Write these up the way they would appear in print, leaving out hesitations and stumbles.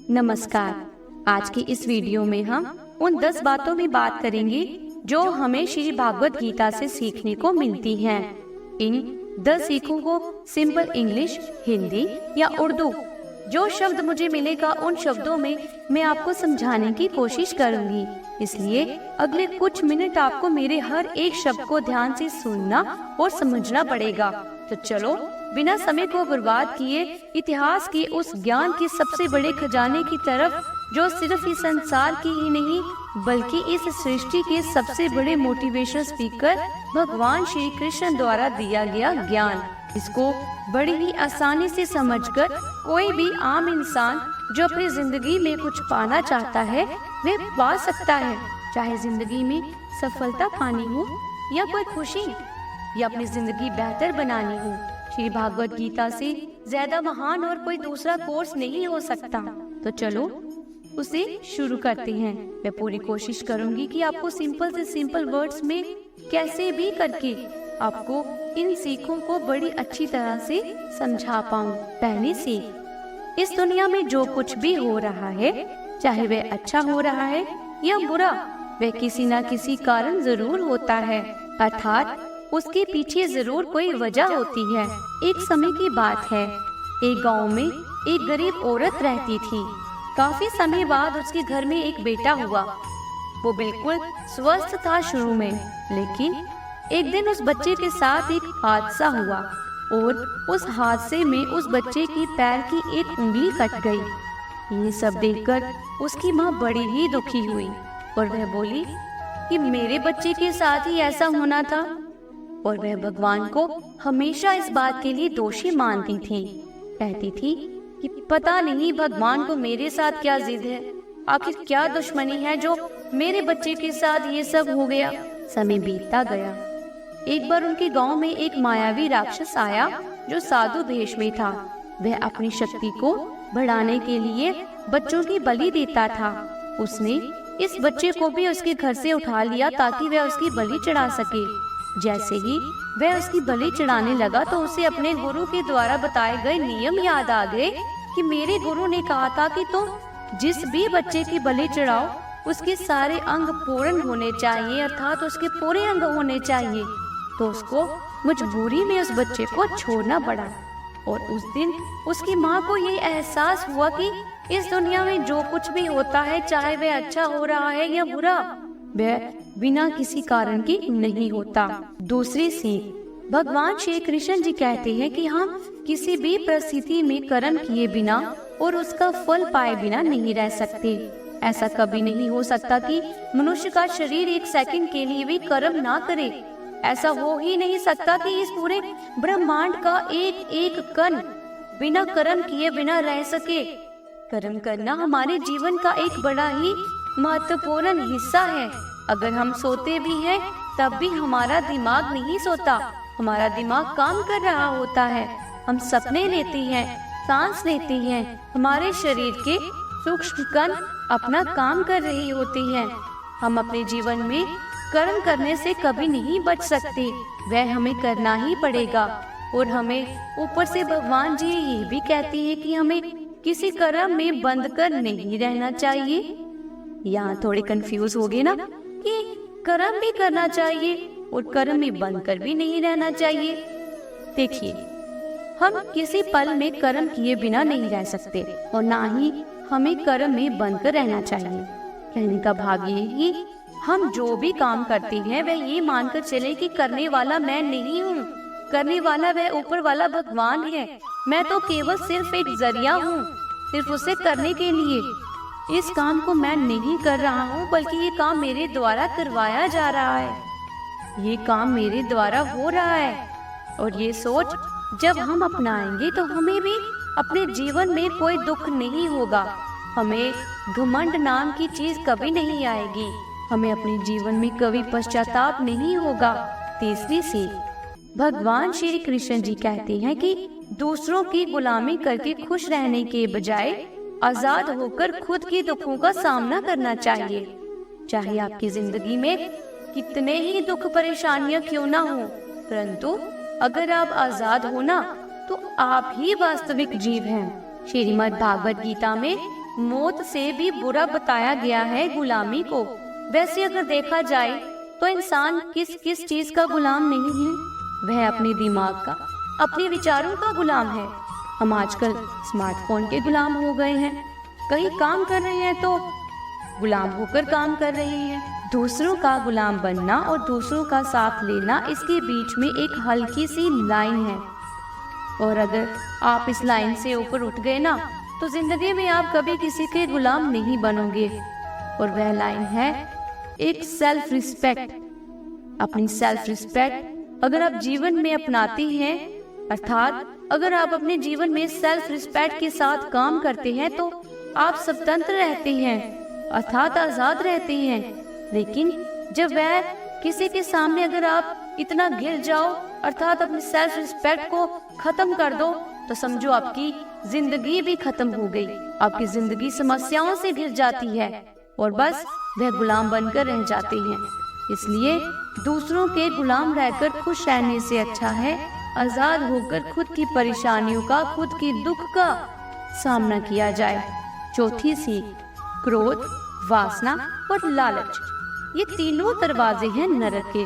नमस्कार। आज की इस वीडियो में हम उन 10 बातों में बात करेंगे जो हमें श्री भागवत गीता से सीखने को मिलती हैं। इन 10 सीखों को सिंपल इंग्लिश, हिंदी या उर्दू जो शब्द मुझे मिलेगा उन शब्दों में मैं आपको समझाने की कोशिश करूंगी। इसलिए अगले कुछ मिनट आपको मेरे हर एक शब्द को ध्यान से सुनना और समझना पड़ेगा। तो चलो बिना समय को बर्बाद किए इतिहास के उस ज्ञान के सबसे बड़े खजाने की तरफ जो सिर्फ इस संसार की ही नहीं बल्कि इस सृष्टि के सबसे बड़े मोटिवेशनल स्पीकर भगवान श्री कृष्ण द्वारा दिया गया ज्ञान। इसको बड़ी ही आसानी से समझकर कोई भी आम इंसान जो अपनी जिंदगी में कुछ पाना चाहता है वह पा सकता है, चाहे जिंदगी में सफलता पानी हो या कोई खुशी या अपनी जिंदगी बेहतर बनानी हो। श्री भागवत गीता से ज्यादा महान और कोई दूसरा कोर्स नहीं हो सकता। तो चलो उसे शुरू करते हैं। मैं पूरी कोशिश करूंगी कि आपको सिंपल से सिंपल वर्ड्स में कैसे भी करके आपको इन सीखों को बड़ी अच्छी तरह से समझा पाऊं। पहली सीख, इस दुनिया में जो कुछ भी हो रहा है, चाहे वह अच्छा हो रहा है या बुरा, वह किसी न किसी कारण जरूर होता है, अर्थात उसके पीछे जरूर कोई वजह होती है। एक समय की बात है, एक गांव में एक गरीब औरत रहती थी। काफी समय बाद उसके घर में एक बेटा हुआ। वो बिल्कुल स्वस्थ था शुरू में, लेकिन एक दिन उस बच्चे के साथ एक हादसा हुआ और उस हादसे में उस बच्चे की पैर की एक उंगली कट गई। ये सब देखकर उसकी माँ बड़ी ही दुखी हुई और वह बोली कि मेरे बच्चे के साथ ही ऐसा होना था। और वह भगवान को हमेशा इस बात के लिए दोषी मानती थी। कहती थी कि पता नहीं भगवान को मेरे साथ क्या जिद है, आखिर क्या दुश्मनी है जो मेरे बच्चे के साथ ये सब हो गया। समय बीतता गया। एक बार उनके गांव में एक मायावी राक्षस आया जो साधु भेष में था। वह अपनी शक्ति को बढ़ाने के लिए बच्चों की बलि देता था। उसने इस बच्चे को भी उसके घर से उठा लिया ताकि वह उसकी बलि चढ़ा सके। जैसे ही वह उसकी बलि चढ़ाने लगा तो उसे अपने गुरु के द्वारा बताए गए नियम याद आ गए कि मेरे गुरु ने कहा था कि तुम जिस भी बच्चे की बलि चढ़ाओ उसके सारे अंग पूर्ण होने चाहिए, अर्थात उसके पूरे अंग होने चाहिए। तो उसको मजबूरी में उस बच्चे को छोड़ना पड़ा। और उस दिन उसकी माँ को ये एहसास हुआ कि इस दुनिया में जो कुछ भी होता है, चाहे वह अच्छा हो रहा है या बुरा, वह बिना किसी कारण के नहीं होता। दूसरी सीख, भगवान श्री कृष्ण जी कहते हैं कि हम किसी भी परिस्थिति में कर्म किए बिना और उसका फल पाए बिना नहीं रह सकते। ऐसा कभी नहीं हो सकता कि मनुष्य का शरीर एक सेकंड के लिए भी कर्म ना करे। ऐसा हो ही नहीं सकता कि इस पूरे ब्रह्मांड का एक एक कण बिना कर्म किए बिना रह सके। कर्म करना हमारे जीवन का एक बड़ा ही महत्वपूर्ण हिस्सा है। अगर हम सोते भी हैं तब भी हमारा दिमाग नहीं सोता, हमारा दिमाग काम कर रहा होता है। हम सपने लेते हैं, सांस लेते हैं, हमारे शरीर के सूक्ष्म कण अपना काम कर रही होती हैं। हम अपने जीवन में कर्म करने से कभी नहीं बच सकते, वह हमें करना ही पड़ेगा। और हमें ऊपर से भगवान जी ये भी कहते हैं कि हमें किसी कर्म में बंद कर नहीं रहना चाहिए। यहाँ थोड़े कंफ्यूज हो गए ना कि कर्म भी करना चाहिए और कर्म में बंद कर भी नहीं रहना चाहिए। देखिए, हम किसी पल में कर्म किए बिना नहीं रह सकते और ना ही हमें कर्म में बंद कर रहना चाहिए। कहने का भाव ये है कि हम जो भी काम करते हैं वह ये मानकर चले कि करने वाला मैं नहीं हूँ, करने वाला वह ऊपर वाला भगवान है। मैं तो केवल सिर्फ एक जरिया हूँ, सिर्फ उसे करने के लिए। इस काम को मैं नहीं कर रहा हूँ बल्कि ये काम मेरे द्वारा करवाया जा रहा है, ये काम मेरे द्वारा हो रहा है। और ये सोच जब हम अपनाएंगे तो हमें भी अपने जीवन में कोई दुख नहीं होगा, हमें घमंड नाम की चीज कभी नहीं आएगी, हमें अपने जीवन में कभी पश्चाताप नहीं होगा। तीसरी सीख, भगवान श्री कृष्ण जी कहते हैं कि दूसरों की गुलामी करके खुश रहने के बजाय आजाद होकर खुद के दुखों का सामना करना चाहिए। चाहे आपकी जिंदगी में कितने ही दुख परेशानियां क्यों ना हो, परंतु अगर आप आजाद हो ना तो आप ही वास्तविक जीव हैं। श्रीमद् भागवत गीता में मौत से भी बुरा बताया गया है गुलामी को। वैसे अगर देखा जाए तो इंसान किस किस चीज का गुलाम नहीं है? वह अपने दिमाग का, अपने विचारों का गुलाम है। हम आजकल स्मार्टफोन के गुलाम हो गए हैं। कहीं काम कर रहे हैं तो गुलाम होकर काम कर रहे हैं। दूसरों का गुलाम बनना और दूसरों का साथ लेना, इसके बीच में एक हल्की सी लाइन है, और अगर आप इस लाइन से ऊपर उठ गए ना, तो जिंदगी में आप कभी किसी के गुलाम नहीं बनोगे। और वह लाइन है एक सेल्फ रिस्पेक्ट। अपनी सेल्फ रिस्पेक्ट अगर आप जीवन में अपनाती हैं, अर्थात अगर आप अपने जीवन में सेल्फ रिस्पेक्ट के साथ काम करते हैं, तो आप स्वतंत्र रहते हैं, अर्थात आजाद रहते हैं। लेकिन जब वह किसी के सामने अगर आप इतना गिर जाओ, अर्थात अपनी सेल्फ रिस्पेक्ट को खत्म कर दो, तो समझो आपकी जिंदगी भी खत्म हो गई। आपकी जिंदगी समस्याओं से घिर जाती है और बस वह गुलाम बनकर रह जाते हैं। इसलिए दूसरों के गुलाम रहकर खुश रहने से अच्छा है आजाद होकर खुद की परेशानियों का, खुद की दुख का सामना किया जाए। चौथी सीख, क्रोध, वासना और लालच, ये तीनों दरवाजे हैं नरक के।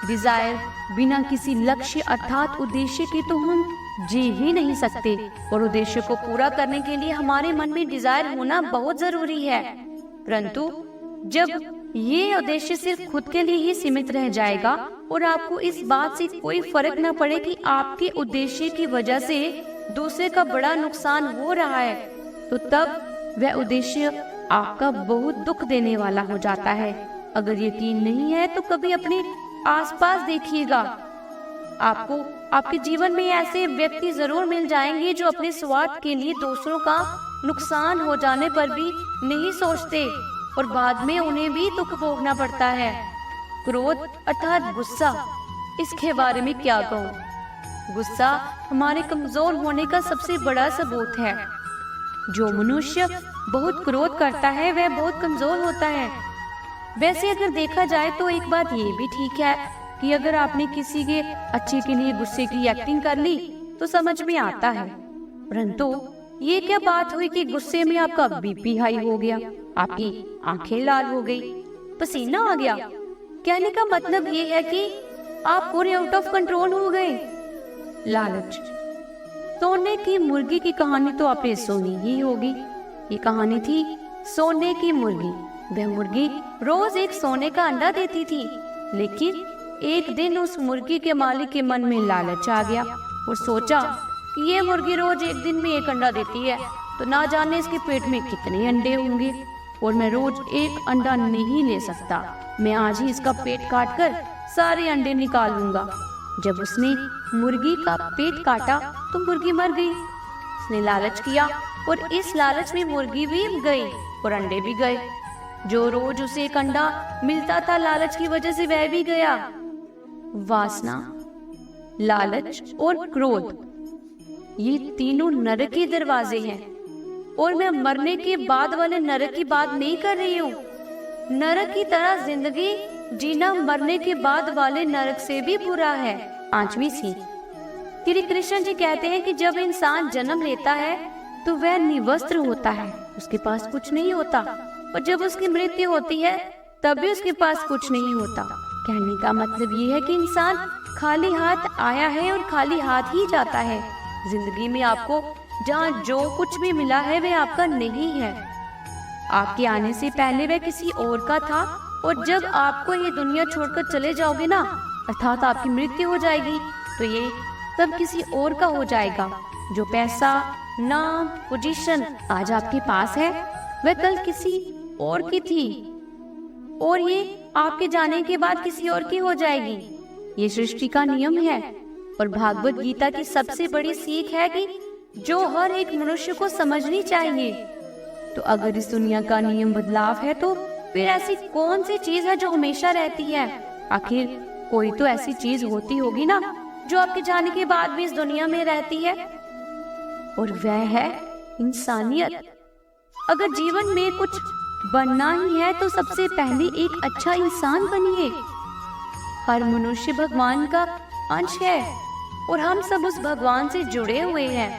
डिजायर, बिना किसी लक्ष्य अर्थात उद्देश्य के तो हम जी ही नहीं सकते, और उद्देश्य को पूरा करने के लिए हमारे मन में डिजायर होना बहुत जरूरी है। परंतु जब ये उद्देश्य सिर्फ खुद के लिए ही सीमित रह जाएगा और आपको इस बात से कोई फर्क न पड़े कि आपके उद्देश्य की वजह से दूसरे का बड़ा नुकसान हो रहा है, तो तब वह उद्देश्य आपका बहुत दुख देने वाला हो जाता है। अगर यकीन नहीं है तो कभी अपने आसपास देखिएगा, आपको आपके जीवन में ऐसे व्यक्ति जरूर मिल जाएंगे जो अपने स्वार्थ के लिए दूसरों का नुकसान हो जाने पर भी नहीं सोचते और बाद में उन्हें भी दुख भोगना पड़ता है। क्रोध अर्थात गुस्सा, इसके बारे में क्या कहूँ? गुस्सा हमारे कमजोर होने का सबसे बड़ा सबूत है। जो मनुष्य बहुत क्रोध करता है वह बहुत कमजोर होता है। वैसे अगर देखा जाए तो एक बात ये भी ठीक है कि अगर आपने किसी के अच्छे के लिए गुस्से की एक्टिंग कर ली तो समझ में आता है, परंतु ये क्या बात हुई कि गुस्से में आपका बीपी हाई हो गया, आपकी आंखें लाल हो गई, पसीना आ गया। कहने का मतलब ये है कि आप पूरे आउट ऑफ कंट्रोल हो गए। लालच, सोने की मुर्गी की कहानी तो आपने सुनी ही होगी। ये कहानी थी सोने की मुर्गी। वह मुर्गी रोज एक सोने का अंडा देती थी, लेकिन एक दिन उस मुर्गी के मालिक के मन में लालच आ गया और सोचा कि ये मुर्गी रोज एक दिन में एक अंडा देती है, तो ना जाने इसके पेट में कितने अंडे होंगे, और मैं रोज एक अंडा नहीं ले सकता। मैं आज ही इसका पेट काट कर सारे अंडे निकाल लूंगा। जब उसने मुर्गी का पेट काटा तो मुर्गी मर गई। उसने लालच किया और इस लालच में मुर्गी भी गई और अंडे भी गए। जो रोज उसे एक अंडा मिलता था, लालच की वजह से वह भी गया। वासना, लालच और क्रोध, ये तीनों नरक के दरवाजे हैं। और मैं मरने के बाद वाले नरक की बात नहीं कर रही हूँ। नरक की तरह जिंदगी जीना मरने के बाद वाले नरक से भी बुरा है। पांचवी सीख, श्री कृष्ण जी कहते हैं कि जब इंसान जन्म लेता है तो वह निवस्त्र होता है, उसके पास कुछ नहीं होता, और जब उसकी मृत्यु होती है तब भी उसके पास कुछ नहीं होता। कहने का मतलब ये है कि इंसान खाली हाथ आया है और खाली हाथ ही जाता है। जिंदगी में आपको जहाँ जो कुछ भी मिला है वह आपका नहीं है। आपके आने से पहले वह किसी और का था, और जब आपको ये दुनिया छोड़कर चले जाओगे ना, अर्थात आपकी मृत्यु हो जाएगी, तो ये सब किसी और का हो जाएगा। जो पैसा, नाम, पोजीशन आज आपके पास है वह कल किसी और की थी, और ये आपके जाने के बाद किसी और की हो जाएगी। ये सृष्टि का नियम है। और भागवत गीता की सबसे बड़ी सीख है कि जो हर एक मनुष्य को समझनी चाहिए। तो अगर इस दुनिया का नियम बदलाव है तो फिर ऐसी कौन सी चीज है जो हमेशा रहती है? आखिर कोई तो ऐसी चीज होती होगी ना जो आपके जाने के बाद भी इस दुनिया में रहती है, और वह है इंसानियत। अगर जीवन में कुछ बनना ही है तो सबसे पहले एक अच्छा इंसान बनिए। हर मनुष्य भगवान का अंश है और हम सब उस भगवान से जुड़े हुए हैं।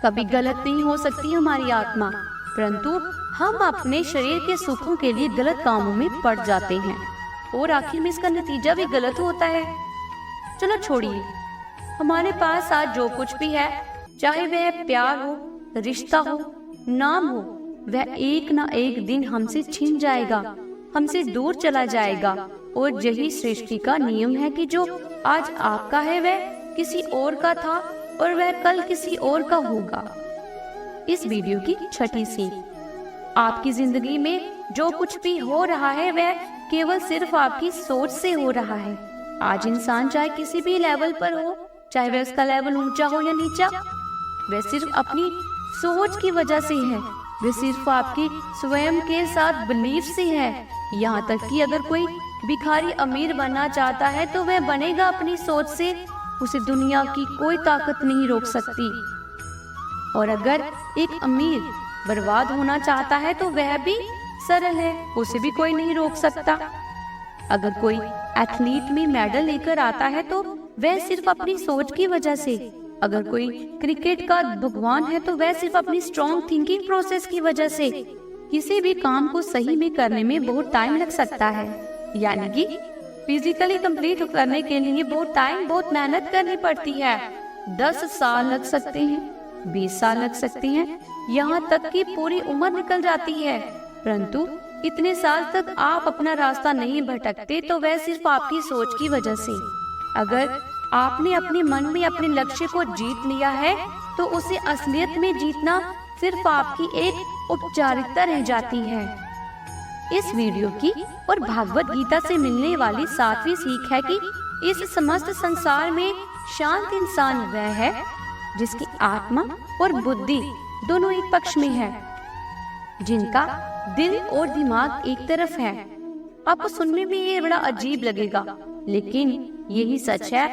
कभी गलत नहीं हो सकती हमारी आत्मा, परंतु हम अपने शरीर के सुखों के लिए गलत कामों में पड़ जाते हैं और आखिर में इसका नतीजा भी गलत होता है। चलो छोड़िए, हमारे पास आज जो कुछ भी है, चाहे वह प्यार हो, रिश्ता हो, नाम हो, वह एक ना एक दिन हमसे छिन जाएगा, हमसे दूर चला जाएगा। और यही सृष्टि का नियम है कि जो आज आपका है वह किसी और का था और वह कल किसी और का होगा। इस वीडियो की छठी सीख, आपकी जिंदगी में जो कुछ भी हो रहा है वह केवल सिर्फ आपकी सोच से हो रहा है। आज इंसान चाहे किसी भी लेवल पर हो, चाहे वह उसका लेवल ऊंचा हो या नीचा, वह सिर्फ अपनी सोच की वजह से है, वह सिर्फ आपकी स्वयं के साथ बिलीफ से है। यहाँ तक कि अगर कोई भिखारी अमीर बनना चाहता है तो वह बनेगा अपनी सोच से, उसे दुनिया की कोई ताकत नहीं रोक सकती। और अगर एक अमीर बर्बाद होना चाहता है तो वह भी सरल है, उसे भी कोई नहीं रोक सकता। अगर कोई एथलीट में मेडल लेकर आता है तो वह सिर्फ अपनी सोच की वजह से, अगर कोई क्रिकेट का भगवान है तो वह सिर्फ अपनी स्ट्रॉन्ग थिंकिंग प्रोसेस की वजह से। किसी भी काम को सही में करने में बहुत टाइम लग सकता है, यानी कि फिजिकली कंप्लीट करने के लिए बहुत टाइम, बहुत मेहनत करनी पड़ती है। 10 साल लग सकते हैं, 20 साल लग सकते हैं, यहाँ तक कि पूरी उम्र निकल जाती है, परंतु इतने साल तक आप अपना रास्ता नहीं भटकते तो वह सिर्फ आपकी सोच की वजह से। अगर आपने अपने मन में अपने लक्ष्य को जीत लिया है तो उसे असलियत में जीतना सिर्फ आपकी एक औपचारिकता रह जाती है। इस वीडियो की और भागवत गीता से मिलने वाली 7वीं सीख है कि इस समस्त संसार में शांत इंसान वह है जिसकी आत्मा और बुद्धि दोनों एक पक्ष में है, जिनका दिल और दिमाग एक तरफ है। आपको सुनने में ये बड़ा अजीब लगेगा, लेकिन यही सच है।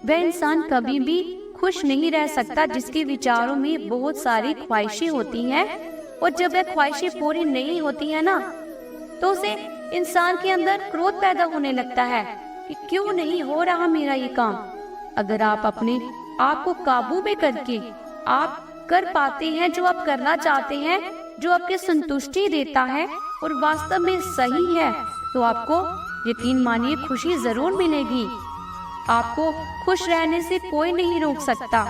वह इंसान कभी भी खुश नहीं रह सकता जिसके विचारों में बहुत सारी ख्वाहिशें होती हैं, और जब वह ख्वाहिशें पूरी नहीं होती है ना, तो उसे इंसान के अंदर क्रोध पैदा होने लगता है कि क्यों नहीं हो रहा मेरा ये काम। अगर आप अपने आप को काबू में करके आप कर पाते हैं जो आप करना चाहते हैं, जो आपके संतुष्टि देता है और वास्तव में सही है, तो आपको यकीन मानिए खुशी जरूर मिलेगी। आपको खुश रहने से कोई नहीं रोक सकता।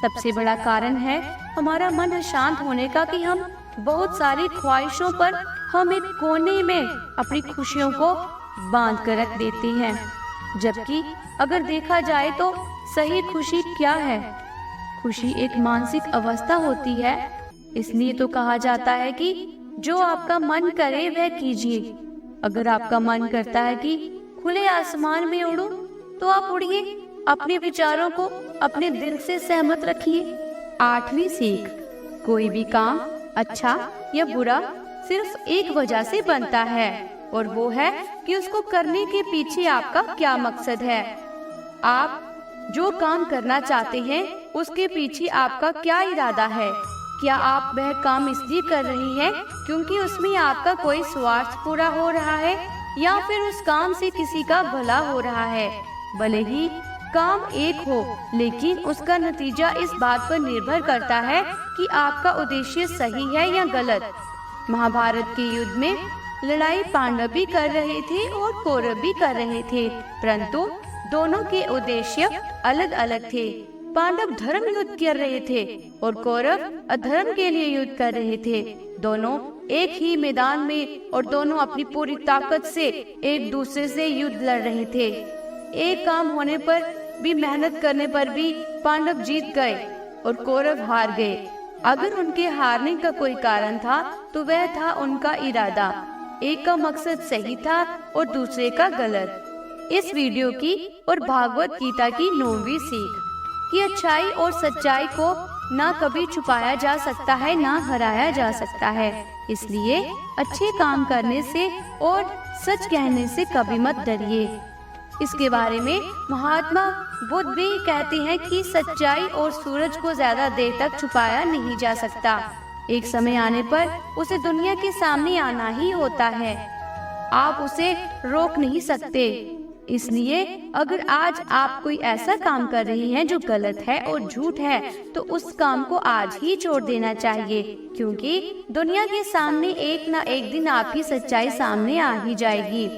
सबसे बड़ा कारण है हमारा मन अशांत होने का कि हम बहुत सारी ख्वाहिशों पर हम एक कोने में अपनी खुशियों को बांध कर रख देते हैं, जबकि अगर देखा जाए तो सही खुशी क्या है? खुशी एक मानसिक अवस्था होती है। इसलिए तो कहा जाता है कि जो आपका मन करे वह कीजिए। अगर आपका मन करता है कि खुले आसमान में उड़ूं, तो आप उड़िए। अपने विचारों को अपने दिल से सहमत रखिए। 8वीं सीख, कोई भी काम अच्छा या बुरा सिर्फ एक वजह से बनता है, और वो है कि उसको करने के पीछे आपका क्या मकसद है। आप जो काम करना चाहते हैं उसके पीछे आपका क्या इरादा है? क्या आप वह काम इसलिए कर रहे हैं क्योंकि उसमें आपका कोई स्वार्थ पूरा हो रहा है, या फिर उस काम से किसी का भला हो रहा है? भले ही काम एक हो, लेकिन उसका नतीजा इस बात पर निर्भर करता है कि आपका उद्देश्य सही है या गलत। महाभारत के युद्ध में लड़ाई पांडव भी कर रहे थे और कौरव भी कर रहे थे, परंतु दोनों के उद्देश्य अलग अलग थे। पांडव धर्म युद्ध कर रहे थे और कौरव अधर्म के लिए युद्ध कर रहे थे। दोनों एक ही मैदान में और दोनों अपनी पूरी ताकत से एक दूसरे से युद्ध लड़ रहे थे। एक काम होने पर भी, मेहनत करने पर भी पांडव जीत गए और कौरव हार गए। अगर उनके हारने का कोई कारण था तो वह था उनका इरादा। एक का मकसद सही था और दूसरे का गलत। इस वीडियो की और भागवत गीता की 9वीं सीख कि अच्छाई और सच्चाई को ना कभी छुपाया जा सकता है, ना हराया जा सकता है। इसलिए अच्छे काम करने से और सच कहने से कभी मत डरिए। इसके बारे में महात्मा बुद्ध भी कहते हैं कि सच्चाई और सूरज को ज्यादा देर तक छुपाया नहीं जा सकता। एक समय आने पर उसे दुनिया के सामने आना ही होता है। आप उसे रोक नहीं सकते। इसलिए अगर आज आप कोई ऐसा काम कर रहे हैं जो गलत है और झूठ है, तो उस काम को आज ही छोड़ देना चाहिए, क्योंकि दुनिया के सामने एक ना एक दिन आपकी सच्चाई सामने आ ही जाएगी।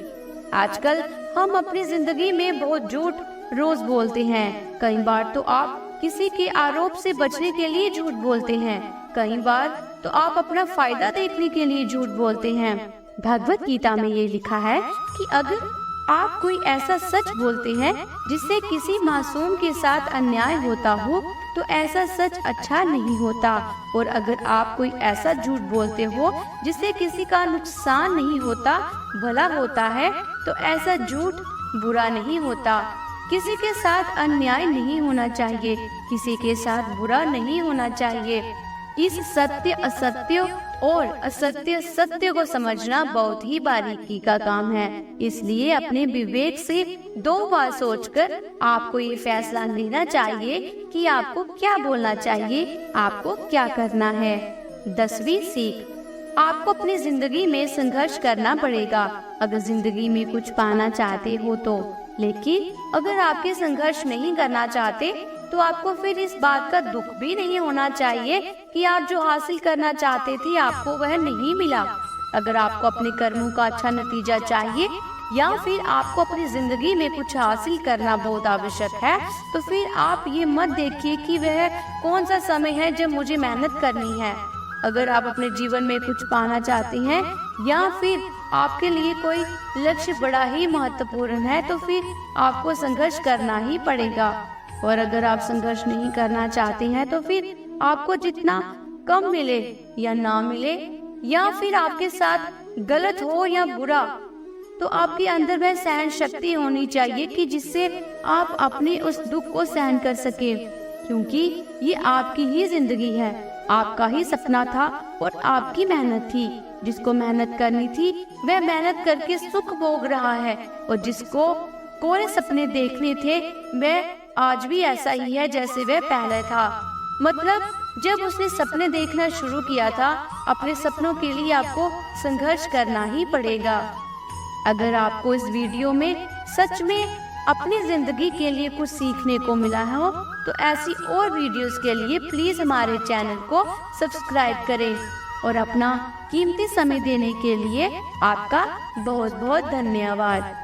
आजकल हम अपनी जिंदगी में बहुत झूठ रोज बोलते हैं। कई बार तो आप किसी के आरोप से बचने के लिए झूठ बोलते हैं, कई बार तो आप अपना फायदा देखने के लिए झूठ बोलते हैं। भगवत गीता में ये लिखा है कि अगर आप कोई ऐसा सच बोलते हैं जिससे किसी मासूम के साथ अन्याय होता हो, तो ऐसा सच अच्छा नहीं होता। और अगर आप कोई ऐसा झूठ बोलते हो जिससे किसी का नुकसान नहीं होता, भला होता है, तो ऐसा झूठ बुरा नहीं होता। किसी के साथ अन्याय नहीं होना चाहिए, किसी के साथ बुरा नहीं होना चाहिए। इस सत्य असत्य और असत्य सत्य को समझना बहुत ही बारीकी का काम है। इसलिए अपने विवेक से 2 बार सोचकर आपको ये फैसला लेना चाहिए कि आपको क्या बोलना चाहिए, आपको क्या करना है। 10वीं सीख, आपको अपनी जिंदगी में संघर्ष करना पड़ेगा अगर जिंदगी में कुछ पाना चाहते हो तो। लेकिन अगर आपके संघर्ष नहीं करना चाहते, तो आपको फिर इस बात का दुख भी नहीं होना चाहिए कि आप जो हासिल करना चाहते थे आपको वह नहीं मिला। अगर आपको अपने कर्मों का अच्छा नतीजा चाहिए या फिर आपको अपनी जिंदगी में कुछ हासिल करना बहुत आवश्यक है, तो फिर आप ये मत देखिए कि वह कौन सा समय है जब मुझे मेहनत करनी है। अगर आप अपने जीवन में कुछ पाना चाहते हैं या फिर आपके लिए कोई लक्ष्य बड़ा ही महत्वपूर्ण है, तो फिर आपको संघर्ष करना ही पड़ेगा। और अगर आप संघर्ष नहीं करना चाहते हैं, तो फिर आपको जितना कम मिले या ना मिले, या फिर आपके साथ गलत हो या बुरा, तो आपके अंदर वह सहन शक्ति होनी चाहिए कि जिससे आप अपने उस दुख को सहन कर सके, क्योंकि ये आपकी ही जिंदगी है, आपका ही सपना था और आपकी मेहनत थी। जिसको मेहनत करनी थी वह मेहनत करके सुख भोग रहा है, और जिसको कोरे सपने देखने थे वह आज भी ऐसा ही है जैसे वह पहले था। मतलब जब उसने सपने देखना शुरू किया था, अपने सपनों के लिए आपको संघर्ष करना ही पड़ेगा। अगर आपको इस वीडियो में सच में अपनी जिंदगी के लिए कुछ सीखने को मिला हो, तो ऐसी और वीडियोस के लिए प्लीज हमारे चैनल को सब्सक्राइब करें। और अपना कीमती समय देने के लिए आपका बहुत बहुत धन्यवाद।